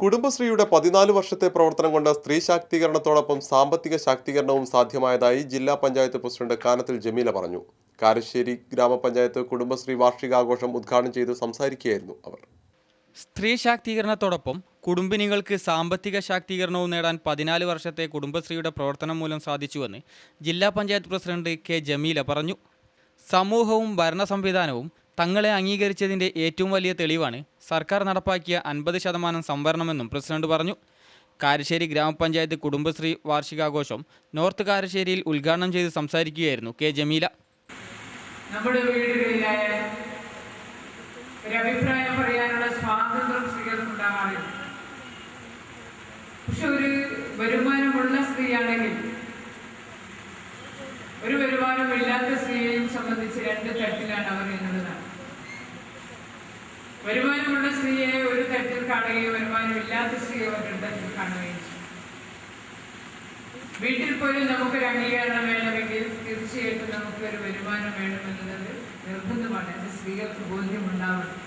കുടുംബശ്രീയുടെ 14 വർഷത്തെ പ്രവർത്തനം കൊണ്ട് സ്ത്രീ ശാക്തീകരണത്തോടൊപ്പം സാമ്പത്തിക ശാക്തീകരണവും സാധ്യമായതായി ജില്ലാ പഞ്ചായത്ത് പ്രസിഡന്റ് കാനത്തിൽ ജമീല പറഞ്ഞു. കാരശ്ശേരി ഗ്രാമപഞ്ചായത്ത് കുടുംബശ്രീ വാർഷികാഘോഷം ഉദ്ഘാടനം ചെയ്ത് സംസാരിക്കുകയായിരുന്നു അവർ. സ്ത്രീ ശാക്തീകരണത്തോടൊപ്പം കുടുംബിനികൾക്ക് സാമ്പത്തിക ശാക്തീകരണവും നേടാൻ 14 വർഷത്തെ കുടുംബശ്രീയുടെ പ്രവർത്തനം മൂലം സാധിച്ചുവെന്ന് ജില്ലാ പഞ്ചായത്ത് പ്രസിഡന്റ് കെ ജമീല പറഞ്ഞു. സമൂഹവും ഭരണ സംവിധാനവും തങ്ങളെ അംഗീകരിച്ചതിൻ്റെ ഏറ്റവും വലിയ തെളിവാണ് സർക്കാർ നടപ്പാക്കിയ 50% സംവരണമെന്നും പ്രസിഡന്റ് പറഞ്ഞു. കാരശ്ശേരി ഗ്രാമപഞ്ചായത്ത് കുടുംബശ്രീ വാർഷികാഘോഷം നോർത്ത് കാരശ്ശേരിയിൽ ഉദ്ഘാടനം ചെയ്ത് സംസാരിക്കുകയായിരുന്നു കെ ജമീല. നമ്മുടെ വീടുകളിലായാലും ഒരഭിപ്രായം പറയാനുള്ള സ്വാതന്ത്ര്യം സ്ത്രീകൾക്കുണ്ടാകാറില്ല. പക്ഷെ ഒരു വരുമാനമുള്ള സ്ത്രീയാണെങ്കിൽ ഒരു വരുമാനമില്ലാത്ത സ്ത്രീയെയും സംബന്ധിച്ച് രണ്ട് തട്ടിലാണ് അവർ എന്നുള്ളതാണ്. വരുമാനമുള്ള സ്ത്രീയെ ഒരു തട്ടിൽ കാണുകയും വരുമാനമില്ലാത്ത സ്ത്രീയെ മറ്റൊരു തട്ടിൽ കാണുകയും ചെയ്യും. വീട്ടിൽ പോലും നമുക്കൊരു അംഗീകാരം വേണമെങ്കിൽ തീർച്ചയായിട്ടും നമുക്കൊരു വരുമാനം വേണമെന്നുള്ളത് നിർബന്ധമാണ്. അത് സ്ത്രീകൾക്ക് ബോധ്യമുണ്ടാവണം.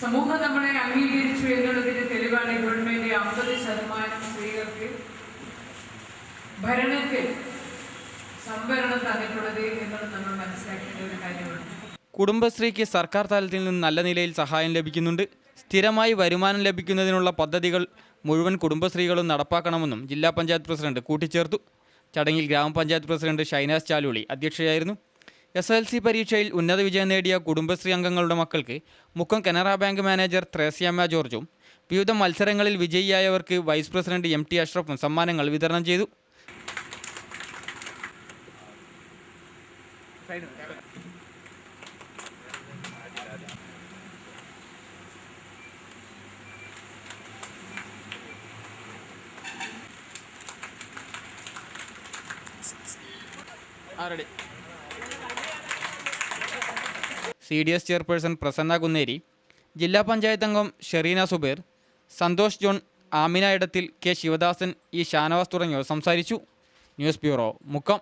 സമൂഹം നമ്മളെ അംഗീകരിച്ചു എന്നുള്ളതിന് തെളിവാണ് ഗവൺമെന്റ് 50% സ്ത്രീകൾക്ക് ഭരണത്തിൽ സംവരണം തന്നിട്ടുള്ളത് എന്നുള്ളത് നമ്മൾ മനസ്സിലാക്കേണ്ട ഒരു കാര്യമാണ്. കുടുംബശ്രീക്ക് സർക്കാർ തലത്തിൽ നിന്ന് നല്ല നിലയിൽ സഹായം ലഭിക്കുന്നുണ്ട്. സ്ഥിരമായി വരുമാനം ലഭിക്കുന്നതിനുള്ള പദ്ധതികൾ മുഴുവൻ കുടുംബശ്രീകളും നടപ്പാക്കണമെന്നും ജില്ലാ പഞ്ചായത്ത് പ്രസിഡന്റ് കൂട്ടിച്ചേർത്തു. ചടങ്ങിൽ ഗ്രാമപഞ്ചായത്ത് പ്രസിഡന്റ് ഷൈനാസ് ചാലുളി അധ്യക്ഷയായിരുന്നു. SSLC പരീക്ഷയിൽ ഉന്നത വിജയം നേടിയ കുടുംബശ്രീ അംഗങ്ങളുടെ മക്കൾക്ക് മുക്കം കനറ ബാങ്ക് മാനേജർ ത്രേസ്യാമ്മ ജോർജും വിവിധ മത്സരങ്ങളിൽ വിജയിയായവർക്ക് വൈസ് പ്രസിഡന്റ് MT അഷ്റഫും സമ്മാനങ്ങൾ വിതരണം ചെയ്തു. CDS ചെയർപേഴ്സൺ പ്രസന്ന കുന്നേരി, ജില്ലാ പഞ്ചായത്ത് അംഗം Shereena Subair, Santhosh John, Amina Edathil, K Sivadasan, E Shanavas തുടങ്ങിയവർ സംസാരിച്ചു. News bureau, Mukkam.